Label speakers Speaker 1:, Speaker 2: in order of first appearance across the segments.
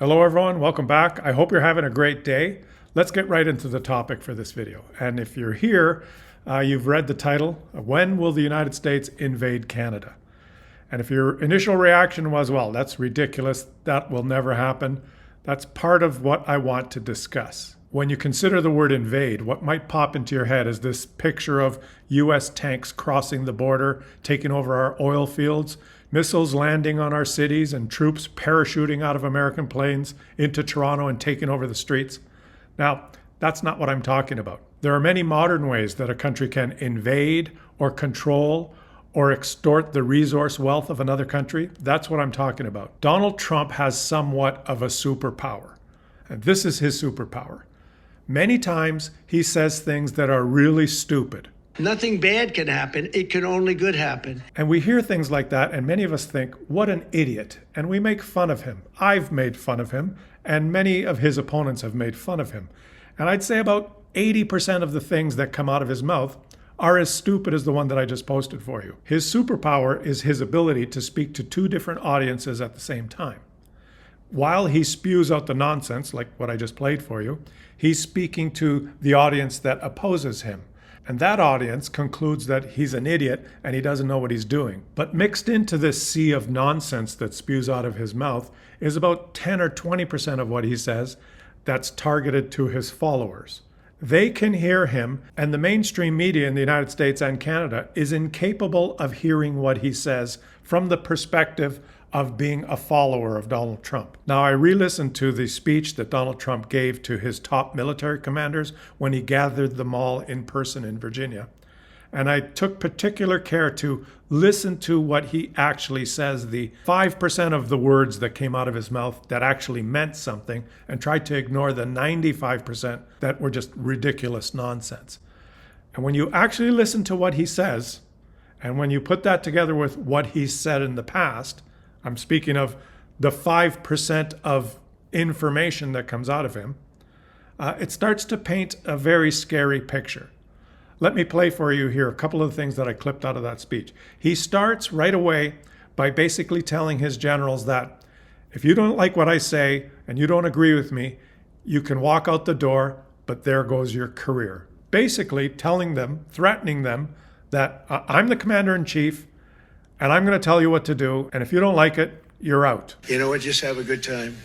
Speaker 1: Hello everyone, welcome back. I hope you're having a great day. Let's get right into the topic for this video. And if you're here, you've read the title, When Will the United States Invade Canada? And if your initial reaction was, well, that's ridiculous, that will never happen, that's part of what I want to discuss. When you consider the word invade, what might pop into your head is this picture of US tanks crossing the border, taking over our oil fields, missiles landing on our cities, and troops parachuting out of American planes into Toronto and taking over the streets. Now, that's not what I'm talking about. There are many modern ways that a country can invade or control or extort the resource wealth of another country. That's what I'm talking about. Donald Trump has somewhat of a superpower, and this is his superpower. Many times he says things that are really stupid.
Speaker 2: Nothing bad can happen. It can only good happen.
Speaker 1: And we hear things like that, and many of us think, what an idiot. And we make fun of him. I've made fun of him, and many of his opponents have made fun of him. And I'd say about 80% of the things that come out of his mouth are as stupid as the one that I just posted for you. His superpower is his ability to speak to two different audiences at the same time. While he spews out the nonsense, like what I just played for you, he's speaking to the audience that opposes him. And that audience concludes that he's an idiot and he doesn't know what he's doing. But mixed into this sea of nonsense that spews out of his mouth is about 10 or 20% of what he says that's targeted to his followers. They can hear him, and the mainstream media in the United States and Canada is incapable of hearing what he says from the perspective of being a follower of Donald Trump. Now, I re-listened to the speech that Donald Trump gave to his top military commanders when he gathered them all in person in Virginia. And I took particular care to listen to what he actually says, the 5% of the words that came out of his mouth that actually meant something, and tried to ignore the 95% that were just ridiculous nonsense. And when you actually listen to what he says, and when you put that together with what he said in the past, I'm speaking of the 5% of information that comes out of him, it starts to paint a very scary picture. Let me play for you here a couple of things that I clipped out of that speech. He starts right away by basically telling his generals that if you don't like what I say and you don't agree with me, you can walk out the door, but there goes your career. Basically telling them, threatening them that I'm the commander-in-chief and I'm going to tell you what to do, and if you don't like it, you're out.
Speaker 2: You know what? Just have a good time.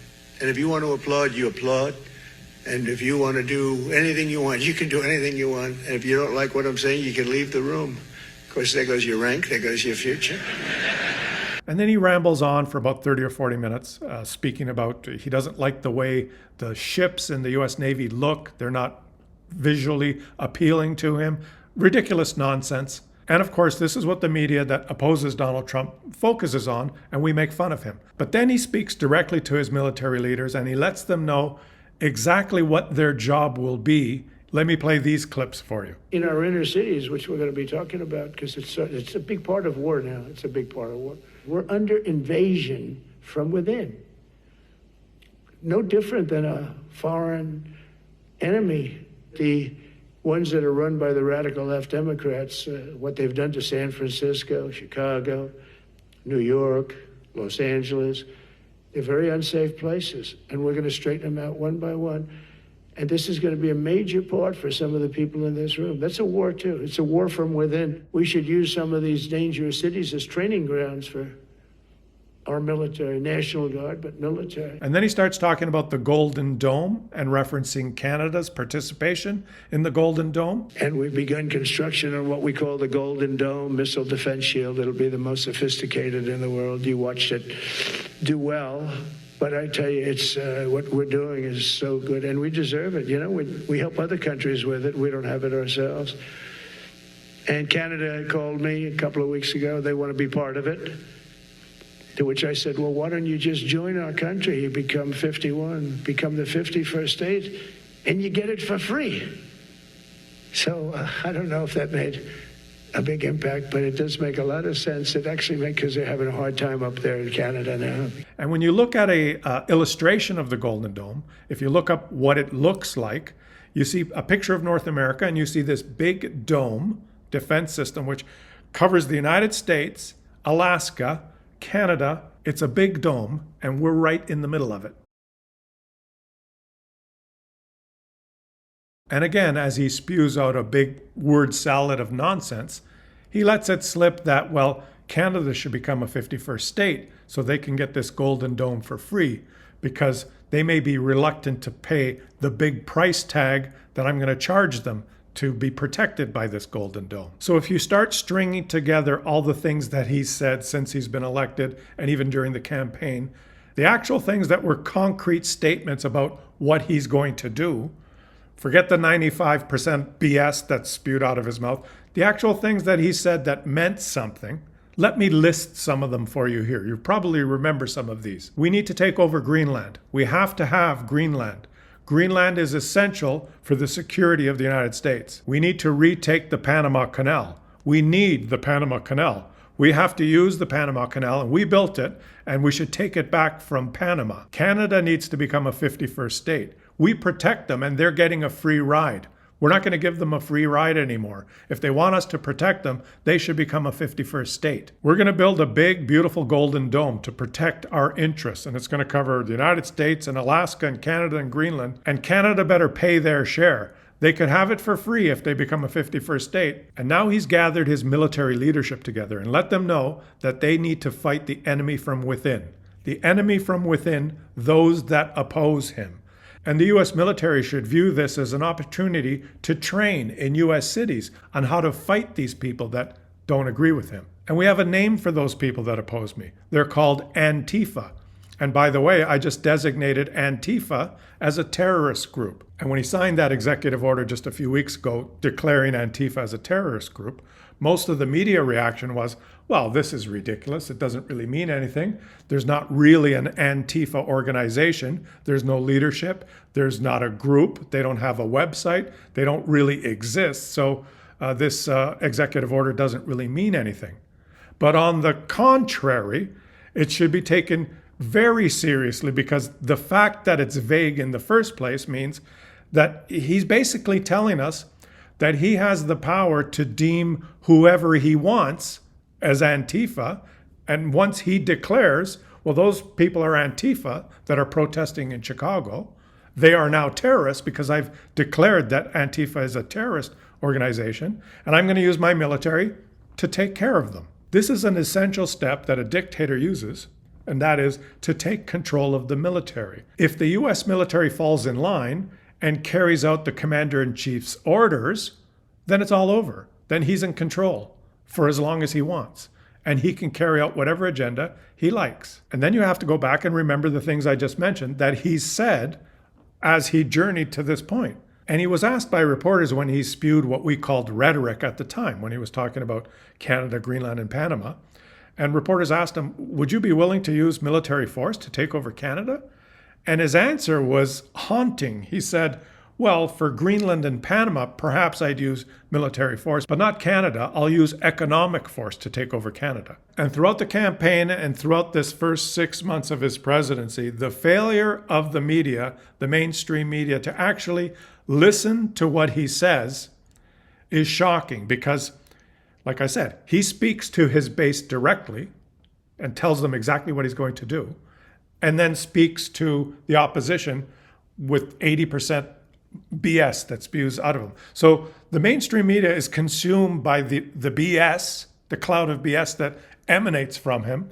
Speaker 2: And if you want to applaud, you applaud. And if you want to do anything you want, you can do anything you want. And if you don't like what I'm saying, you can leave the room. Of course, there goes your rank, there goes your future.
Speaker 1: And then he rambles on for about 30 or 40 minutes, speaking about he doesn't like the way the ships in the U.S. Navy look. They're not visually appealing to him. Ridiculous nonsense. And of course, this is what the media that opposes Donald Trump focuses on, and we make fun of him. But then he speaks directly to his military leaders, and he lets them know exactly what their job will be. Let me play these clips for you.
Speaker 3: In our inner cities, which we're going to be talking about, because it's a big part of war now. It's a big part of war. We're under invasion from within. No different than a foreign enemy. The ones that are run by the radical left Democrats, what they've done to San Francisco, Chicago, New York, Los Angeles, they're very unsafe places, and we're going to straighten them out one by one. And this is going to be a major part for some of the people in this room. That's a war, too. It's a war from within. We should use some of these dangerous cities as training grounds for our military, National Guard, but military.
Speaker 1: And then he starts talking about the Golden Dome and referencing Canada's participation in the Golden Dome.
Speaker 3: And we've begun construction on what we call the Golden Dome missile defense shield. It'll be the most sophisticated in the world. You watched it do well. But I tell you, it's what we're doing is so good, and we deserve it. You know, we help other countries with it. We don't have it ourselves. And Canada called me a couple of weeks ago. They want to be part of it. To which I said, well, why don't you just join our country? You become 51, become the 51st state, and you get it for free. So I don't know if that made a big impact, but it does make a lot of sense. It actually makes, because they're having a hard time up there in Canada now.
Speaker 1: And when you look at a illustration of the Golden Dome, if you look up what it looks like, you see a picture of North America, and you see this big dome defense system, which covers the United States, Alaska, Canada. It's a big dome, and we're right in the middle of it. And again, as he spews out a big word salad of nonsense, he lets it slip that, well, Canada should become a 51st state so they can get this Golden Dome for free, because they may be reluctant to pay the big price tag that I'm going to charge them to be protected by this Golden Dome. So if you start stringing together all the things that he's said since he's been elected and even during the campaign, the actual things that were concrete statements about what he's going to do, forget the 95% BS that's spewed out of his mouth, the actual things that he said that meant something. Let me list some of them for you here. You probably remember some of these. We need to take over Greenland. We have to have Greenland. Greenland is essential for the security of the United States. We need to retake the Panama Canal. We need the Panama Canal. We have to use the Panama Canal, and we built it, and we should take it back from Panama. Canada needs to become a 51st state. We protect them, and they're getting a free ride. We're not going to give them a free ride anymore. If they want us to protect them, they should become a 51st state. We're going to build a big, beautiful Golden Dome to protect our interests, and it's going to cover the United States and Alaska and Canada and Greenland, and Canada better pay their share. They could have it for free if they become a 51st state. And now he's gathered his military leadership together and let them know that they need to fight the enemy from within. The enemy from within, those that oppose him. And the U.S. military should view this as an opportunity to train in U.S. cities on how to fight these people that don't agree with him. And we have a name for those people that oppose me. They're called Antifa. And by the way, I just designated Antifa as a terrorist group. And when he signed that executive order just a few weeks ago declaring Antifa as a terrorist group, most of the media reaction was, well, this is ridiculous. It doesn't really mean anything. There's not really an Antifa organization. There's no leadership. There's not a group. They don't have a website. They don't really exist. So this executive order doesn't really mean anything. But on the contrary, it should be taken very seriously, because the fact that it's vague in the first place means that he's basically telling us that he has the power to deem whoever he wants as Antifa. And once he declares, well, those people are Antifa that are protesting in Chicago, they are now terrorists because I've declared that Antifa is a terrorist organization, and I'm going to use my military to take care of them. This is an essential step that a dictator uses, and that is to take control of the military. If the U.S. military falls in line and carries out the commander-in-chief's orders, then it's all over. Then he's in control for as long as he wants, and he can carry out whatever agenda he likes. And then you have to go back and remember the things I just mentioned that he said as he journeyed to this point. And he was asked by reporters when he spewed what we called rhetoric at the time, when he was talking about Canada, Greenland, and Panama. And reporters asked him, would you be willing to use military force to take over Canada? And his answer was haunting. He said, well, for Greenland and Panama, perhaps I'd use military force, but not Canada. I'll use economic force to take over Canada. And throughout the campaign and throughout this first 6 months of his presidency, the failure of the media, the mainstream media, to actually listen to what he says is shocking because, like I said, he speaks to his base directly and tells them exactly what he's going to do, and then speaks to the opposition with 80% BS that spews out of him. So the mainstream media is consumed by the BS, the cloud of BS that emanates from him,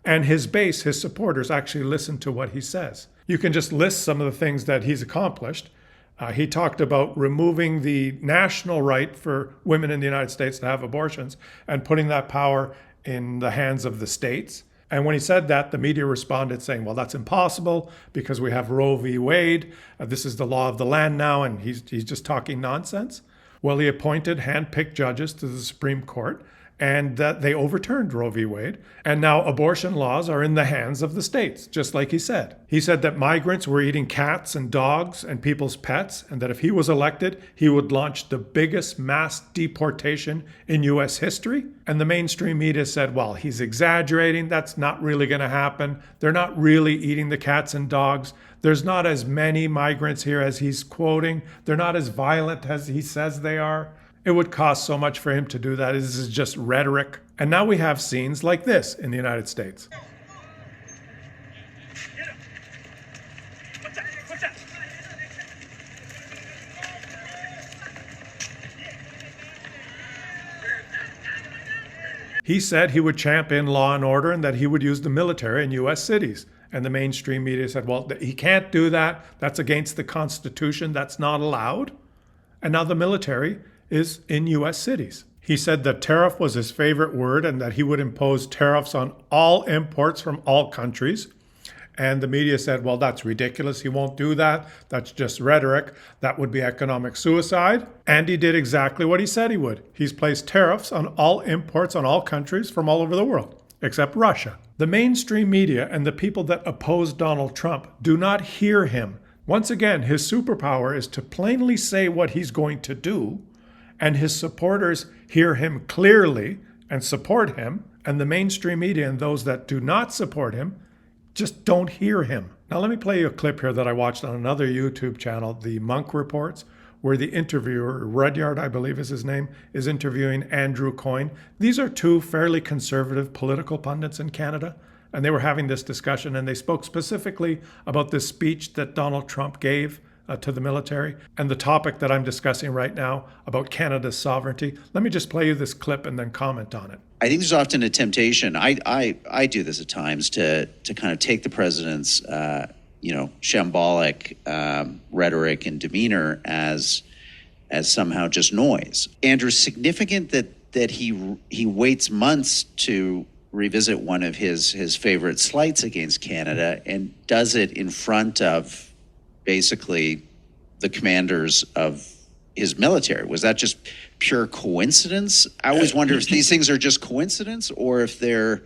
Speaker 1: and his base, his supporters, actually listen to what he says. You can just list some of the things that he's accomplished. He talked about removing the national right for women in the United States to have abortions and putting that power in the hands of the states. And when he said that, the media responded saying, well, that's impossible because we have Roe v. Wade. This is the law of the land now, and he's just talking nonsense. Well, he appointed hand-picked judges to the Supreme Court, and that they overturned Roe v. Wade. And now abortion laws are in the hands of the states, just like he said. He said that migrants were eating cats and dogs and people's pets, and that if he was elected, he would launch the biggest mass deportation in U.S. history. And the mainstream media said, well, he's exaggerating. That's not really going to happen. They're not really eating the cats and dogs. There's not as many migrants here as he's quoting. They're not as violent as he says they are. It would cost so much for him to do that. This is just rhetoric. And now we have scenes like this in the United States. He said he would champion law and order and that he would use the military in U.S. cities. And the mainstream media said, well, he can't do that. That's against the Constitution. That's not allowed. And now the military is in U.S. cities. He said that tariff was his favorite word and that he would impose tariffs on all imports from all countries. And the media said, well, that's ridiculous. He won't do that. That's just rhetoric. That would be economic suicide. And he did exactly what he said he would. He's placed tariffs on all imports on all countries from all over the world, except Russia. The mainstream media and the people that oppose Donald Trump do not hear him. Once again, his superpower is to plainly say what he's going to do, and his supporters hear him clearly and support him, and the mainstream media and those that do not support him just don't hear him. Now let me play you a clip here that I watched on another YouTube channel, the Monk Reports, where the interviewer, Rudyard, I believe is his name, is interviewing Andrew Coyne. These are two fairly conservative political pundits in Canada, and they were having this discussion, and they spoke specifically about this speech that Donald Trump gave to the military and the topic that I'm discussing right now about Canada's sovereignty. Let me just play you this clip and then comment on it.
Speaker 4: I think there's often a temptation. I do this at times to kind of take the president's shambolic rhetoric and demeanor as somehow just noise. Andrew, significant that he waits months to revisit one of his favorite slights against Canada and does it in front of basically the commanders of his military. Was that just pure coincidence? I always wonder if these things are just coincidence or if they're,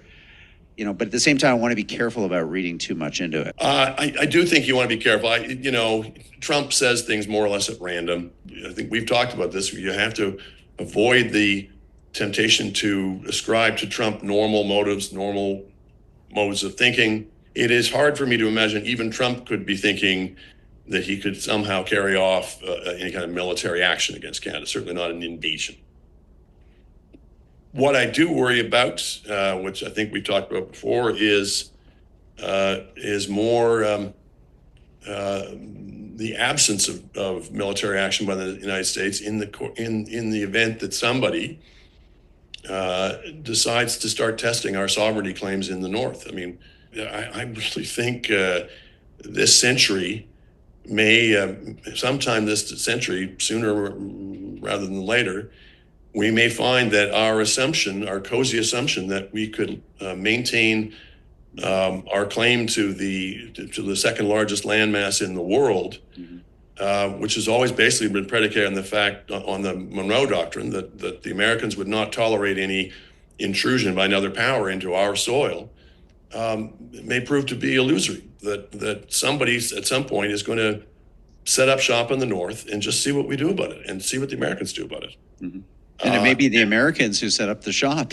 Speaker 4: but at the same time, I want to be careful about reading too much into it.
Speaker 5: I do think you want to be careful. Trump says things more or less at random. I think we've talked about this. You have to avoid the temptation to ascribe to Trump normal motives, normal modes of thinking. It is hard for me to imagine even Trump could be thinking that he could somehow carry off any kind of military action against Canada, certainly not an invasion. What I do worry about, which I think we've talked about before, is more the absence of military action by the United States in the event that somebody decides to start testing our sovereignty claims in the North. I mean, I really think this century sometime this century, sooner rather than later, we may find that our cozy assumption that we could maintain our claim to the second largest landmass in the world, which has always basically been predicated on the Monroe Doctrine, that the Americans would not tolerate any intrusion by another power into our soil, may prove to be illusory. That somebody at some point is going to set up shop in the North and just see what we do about it and see what the Americans do about it.
Speaker 4: Mm-hmm. And it may be the Americans who set up the shop.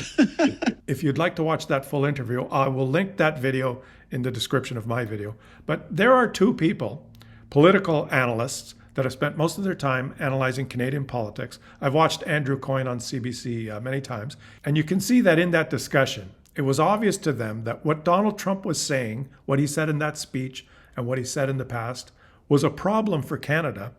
Speaker 1: If you'd like to watch that full interview, I will link that video in the description of my video. But there are two people, political analysts, that have spent most of their time analyzing Canadian politics. I've watched Andrew Coyne on CBC many times, and you can see that in that discussion, it was obvious to them that what Donald Trump was saying, what he said in that speech and what he said in the past, was a problem for Canada,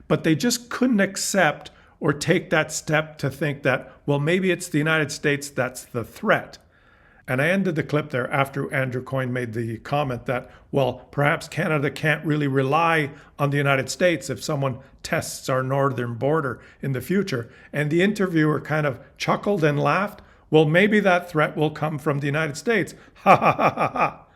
Speaker 1: but they just couldn't accept or take that step to think that, well, maybe it's the United States that's the threat. And I ended the clip there after Andrew Coyne made the comment that, well, perhaps Canada can't really rely on the United States if someone tests our northern border in the future. And the interviewer kind of chuckled and laughed. Well, maybe that threat will come from the United States. Ha ha ha ha ha.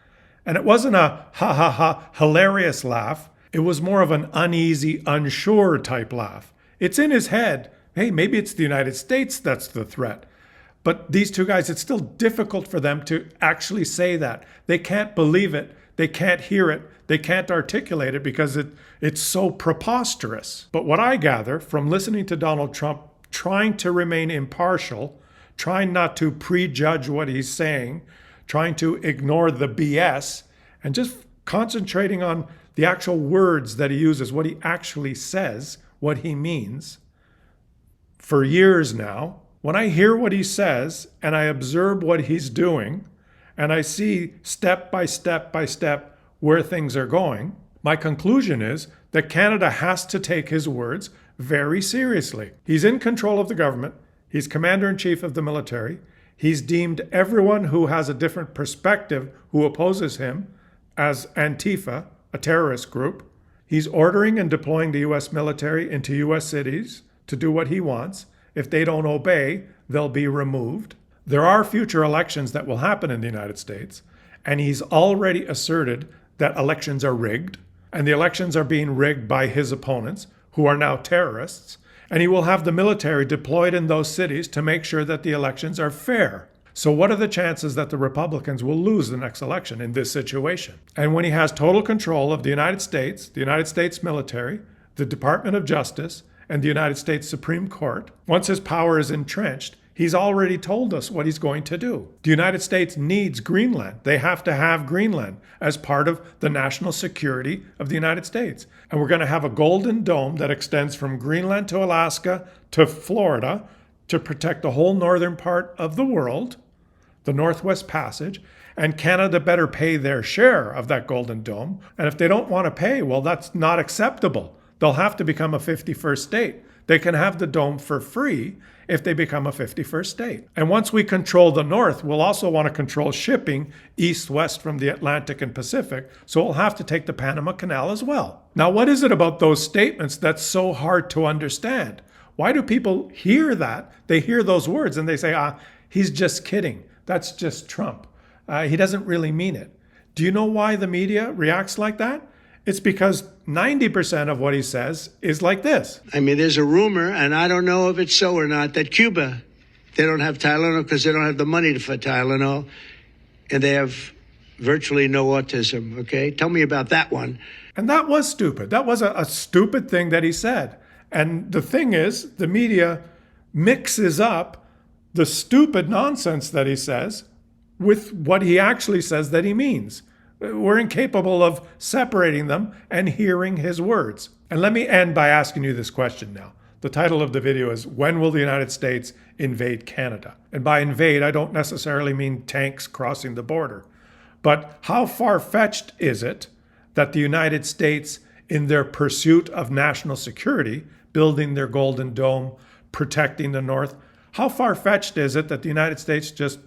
Speaker 1: And it wasn't a ha ha ha hilarious laugh. It was more of an uneasy, unsure type laugh. It's in his head. Hey, maybe it's the United States that's the threat. But these two guys, it's still difficult for them to actually say that. They can't believe it. They can't hear it. They can't articulate it because it's so preposterous. But what I gather from listening to Donald Trump trying to remain impartial, trying not to prejudge what he's saying, trying to ignore the BS, and just concentrating on the actual words that he uses, what he actually says, what he means, for years now, when I hear what he says and I observe what he's doing and I see step by step by step where things are going, my conclusion is that Canada has to take his words very seriously. He's in control of the government. He's commander-in-chief of the military. He's deemed everyone who has a different perspective who opposes him as Antifa, a terrorist group. He's ordering and deploying the U.S. military into U.S. cities to do what he wants. If they don't obey, they'll be removed. There are future elections that will happen in the United States, and he's already asserted that elections are rigged, and the elections are being rigged by his opponents, who are now terrorists, and he will have the military deployed in those cities to make sure that the elections are fair. So what are the chances that the Republicans will lose the next election in this situation? And when he has total control of the United States military, the Department of Justice, and the United States Supreme Court, once his power is entrenched, he's already told us what he's going to do. The United States needs Greenland. They have to have Greenland as part of the national security of the United States. And we're going to have a golden dome that extends from Greenland to Alaska to Florida to protect the whole northern part of the world, the Northwest Passage. And Canada better pay their share of that golden dome. And if they don't want to pay, well, that's not acceptable. They'll have to become a 51st state. They can have the dome for free if they become a 51st state. And once we control the North, we'll also want to control shipping east-west from the Atlantic and Pacific, so we'll have to take the Panama Canal as well. Now, what is it about those statements that's so hard to understand? Why do people hear that? They hear those words and they say, he's just kidding. That's just Trump. He doesn't really mean it. Do you know why the media reacts like that? It's because 90% of what he says is like this.
Speaker 2: I mean, there's a rumor, and I don't know if it's so or not, that Cuba, they don't have Tylenol because they don't have the money for Tylenol, and they have virtually no autism, okay? Tell me about that one.
Speaker 1: And that was stupid. That was a stupid thing that he said. And the thing is, the media mixes up the stupid nonsense that he says with what he actually says that he means. We're incapable of separating them and hearing his words. And let me end by asking you this question now. The title of the video is, when will the United States invade Canada? And by invade, I don't necessarily mean tanks crossing the border. But how far-fetched is it that the United States, in their pursuit of national security, building their Golden Dome, protecting the North, how far-fetched is it that the United States just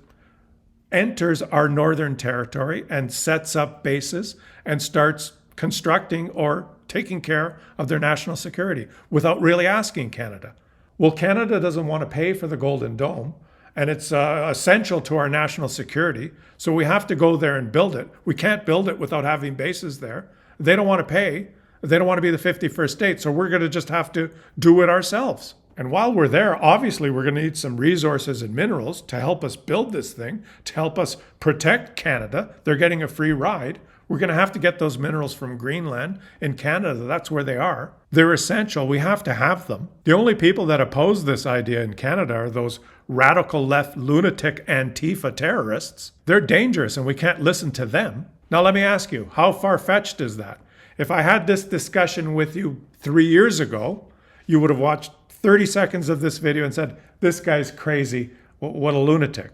Speaker 1: enters our northern territory and sets up bases and starts constructing or taking care of their national security without really asking Canada? Well, Canada doesn't want to pay for the Golden Dome, and it's essential to our national security, so we have to go there and build it. We can't build it without having bases there. They don't want to pay. They don't want to be the 51st state, so we're going to just have to do it ourselves. And while we're there, obviously, we're going to need some resources and minerals to help us build this thing, to help us protect Canada. They're getting a free ride. We're going to have to get those minerals from Greenland in Canada. That's where they are. They're essential. We have to have them. The only people that oppose this idea in Canada are those radical left lunatic Antifa terrorists. They're dangerous and we can't listen to them. Now, let me ask you, how far-fetched is that? If I had this discussion with you 3 years ago, you would have watched 30 seconds of this video and said, this guy's crazy, what a lunatic.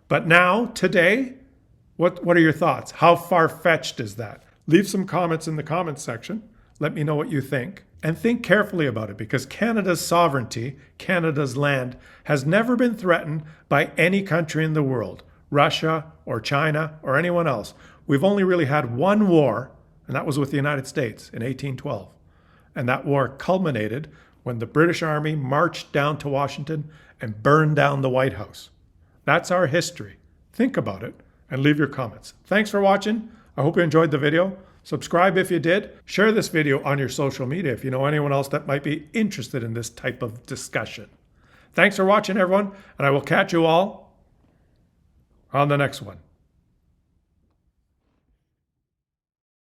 Speaker 1: But now, today, what are your thoughts? How far-fetched is that? Leave some comments in the comments section. Let me know what you think. And think carefully about it, because Canada's sovereignty, Canada's land, has never been threatened by any country in the world, Russia or China or anyone else. We've only really had one war, and that was with the United States in 1812. And that war culminated when the British Army marched down to Washington and burned down the White House. That's our history. Think about it and leave your comments. Thanks for watching. I hope you enjoyed the video. Subscribe if you did. Share this video on your social media if you know anyone else that might be interested in this type of discussion. Thanks for watching, everyone, and I will catch you all on the next one.